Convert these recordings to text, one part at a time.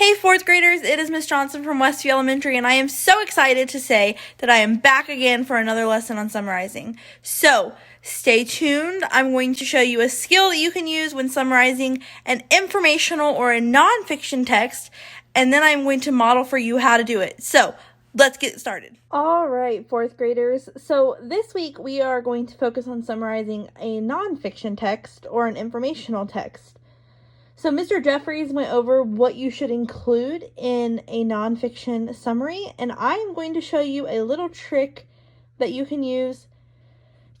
Hey fourth graders, it is Miss Johnson from Westview Elementary, and I am so excited to say that I am back again for another lesson on summarizing. So, stay tuned. I'm going to show you a skill that you can use when summarizing an informational or a nonfiction text, and then I'm going to model for you how to do it. So, let's get started. All right, fourth graders. So, this week we are going to focus on summarizing a nonfiction text or an informational text. So Mr. Jeffries went over what you should include in a nonfiction summary, and I am going to show you a little trick that you can use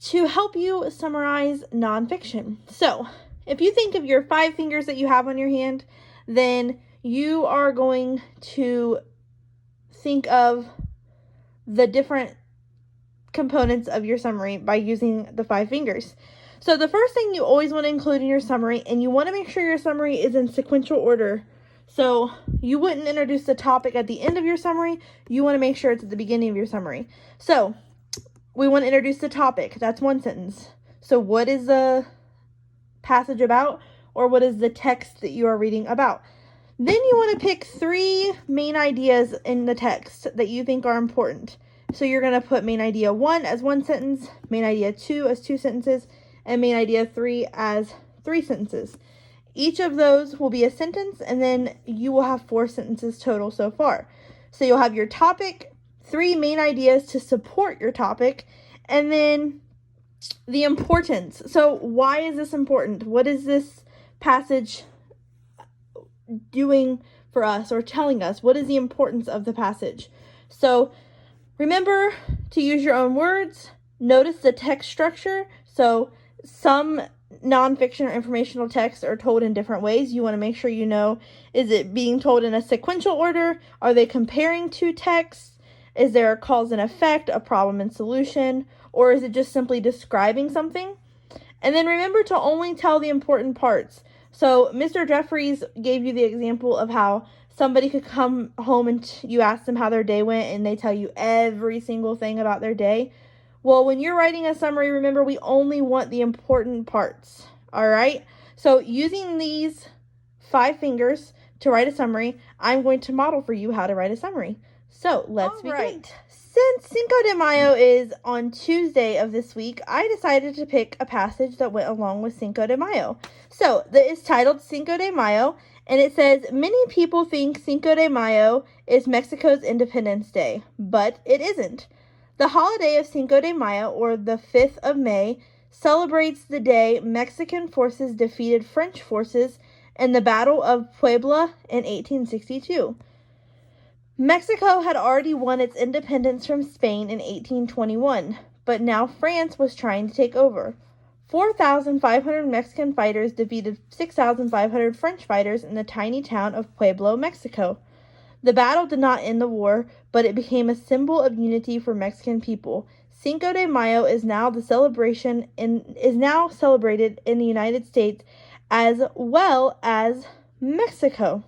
to help you summarize nonfiction. So if you think of your 5 fingers that you have on your hand, then you are going to think of the different components of your summary by using the 5 fingers. So the first thing you always want to include in your summary, and you want to make sure your summary is in sequential order. So you wouldn't introduce the topic at the end of your summary. You want to make sure it's at the beginning of your summary. So we want to introduce the topic. That's one sentence. So what is the passage about, or what is the text that you are reading about? Then you want to pick 3 main ideas in the text that you think are important. So you're going to put main idea 1 as 1 sentence, main idea 2 as 2 sentences, and main idea 3 as 3 sentences. Each of those will be a sentence, and then you will have 4 sentences total so far. So you'll have your topic, 3 main ideas to support your topic, and then the importance. So why is this important? What is this passage doing for us or telling us? What is the importance of the passage? So remember to use your own words. Notice the text structure. So some nonfiction or informational texts are told in different ways. You want to make sure you know, is it being told in a sequential order? Are they comparing 2 texts? Is there a cause and effect, a problem and solution? Or is it just simply describing something? And then remember to only tell the important parts. So Mr. Jeffries gave you the example of how somebody could come home and you ask them how their day went and they tell you every single thing about their day. Well, when you're writing a summary, remember, we only want the important parts, all right? So using these 5 fingers to write a summary, I'm going to model for you how to write a summary. So let's begin. Right. Since Cinco de Mayo is on Tuesday of this week, I decided to pick a passage that went along with Cinco de Mayo. So it's titled Cinco de Mayo, and it says, many people think Cinco de Mayo is Mexico's Independence Day, but it isn't. The holiday of Cinco de Mayo, or the 5th of May, celebrates the day Mexican forces defeated French forces in the Battle of Puebla in 1862. Mexico had already won its independence from Spain in 1821, but now France was trying to take over. 4,500 Mexican fighters defeated 6,500 French fighters in the tiny town of Pueblo, Mexico. The battle did not end the war, but it became a symbol of unity for Mexican people. Cinco de Mayo is now celebrated in the United States as well as Mexico.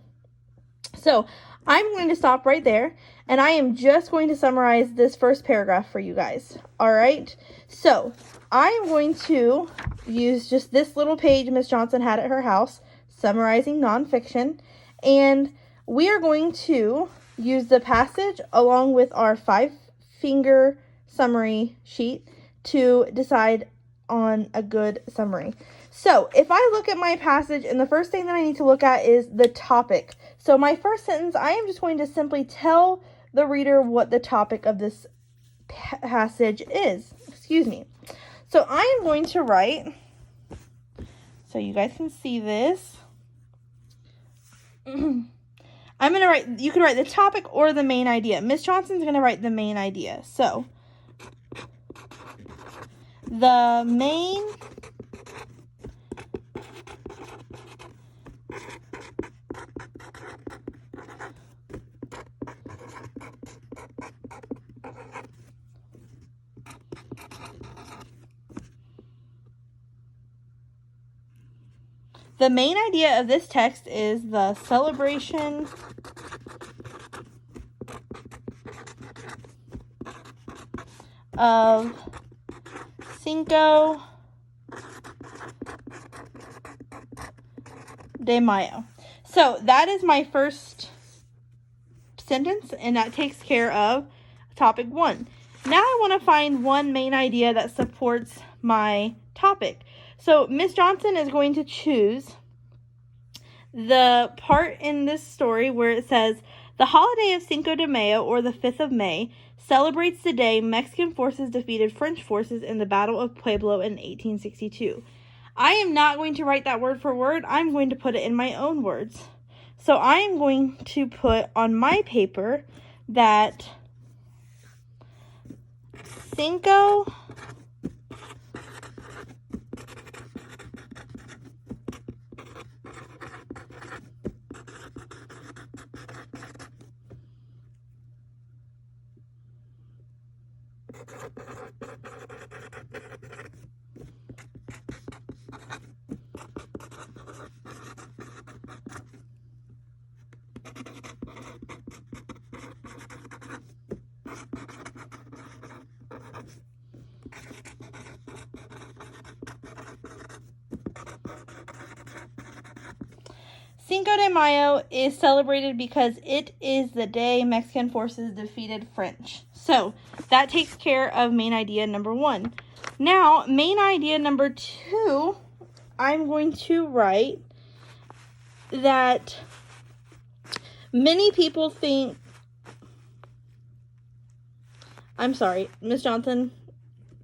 So I'm going to stop right there, and I am just going to summarize this first paragraph for you guys. All right. So I am going to use just this little page Miss Johnson had at her house, summarizing nonfiction, and we are going to use the passage along with our 5-finger summary sheet to decide on a good summary. So if I look at my passage, and the first thing that I need to look at is the topic. So my first sentence, I am just going to simply tell the reader what the topic of this passage is. Excuse me. So I am going to write, so you guys can see this. I'm going to write, you can write the topic or the main idea. Miss Johnson's going to write the main idea. So, the main idea of this text is the celebration of Cinco de Mayo. So that is my first sentence, and that takes care of topic 1. Now I want to find one main idea that supports my topic. So Miss Johnson is going to choose the part in this story where it says, the holiday of Cinco de Mayo, or the 5th of May, celebrates the day Mexican forces defeated French forces in the Battle of Pueblo in 1862. I am not going to write that word for word. I'm going to put it in my own words. So I am going to put on my paper that Cinco Cinco de Mayo is celebrated because it is the day Mexican forces defeated French. So that takes care of main idea number 1. Now, main idea number 2, I'm going to write that many people think, I'm sorry, Miss Johnson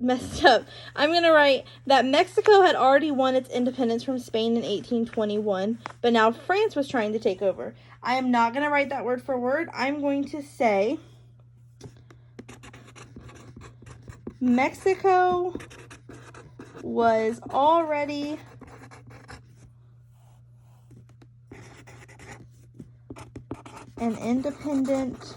messed up. I'm going to write that Mexico had already won its independence from Spain in 1821, but now France was trying to take over. I am not going to write that word for word. I'm going to say Mexico was already an independent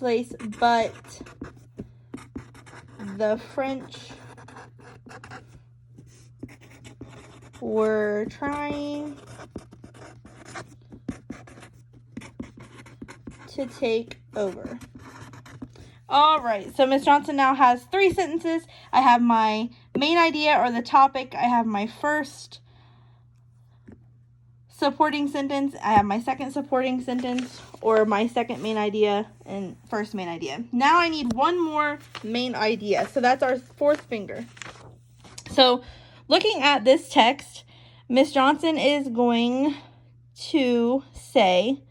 place, but the French were trying to take over. All right, so Miss Johnson now has 3 sentences. I have my main idea or the topic. I have my first supporting sentence. I have my second supporting sentence, or my second main idea and first main idea. Now I need one more main idea. So that's our 4th finger. So looking at this text, Miss Johnson is going to say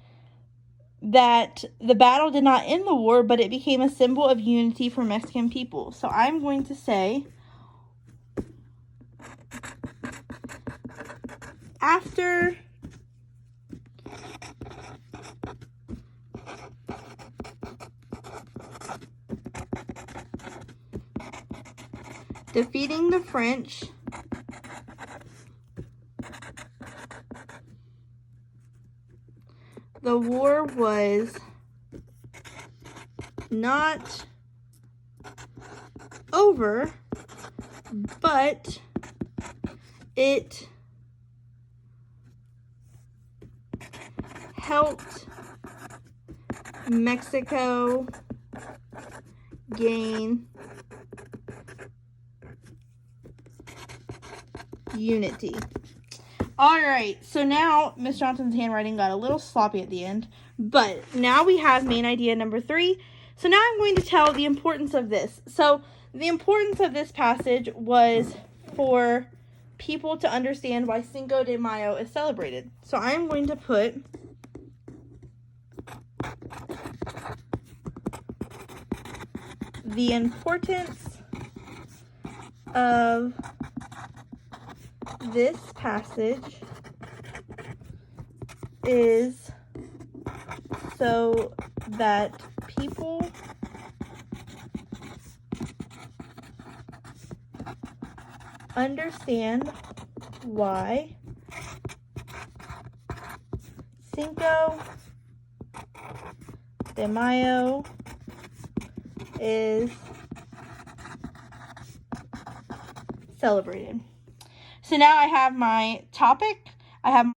that the battle did not end the war, but it became a symbol of unity for Mexican people. So I'm going to say, after defeating the French, the war was not over, but it helped Mexico gain unity. All right, so now Miss Johnson's handwriting got a little sloppy at the end, but now we have main idea number 3. So now I'm going to tell the importance of this. So the importance of this passage was for people to understand why Cinco de Mayo is celebrated. So I'm going to put the importance of this passage is so that people understand why Cinco de Mayo is celebrated. So now I have my topic, I have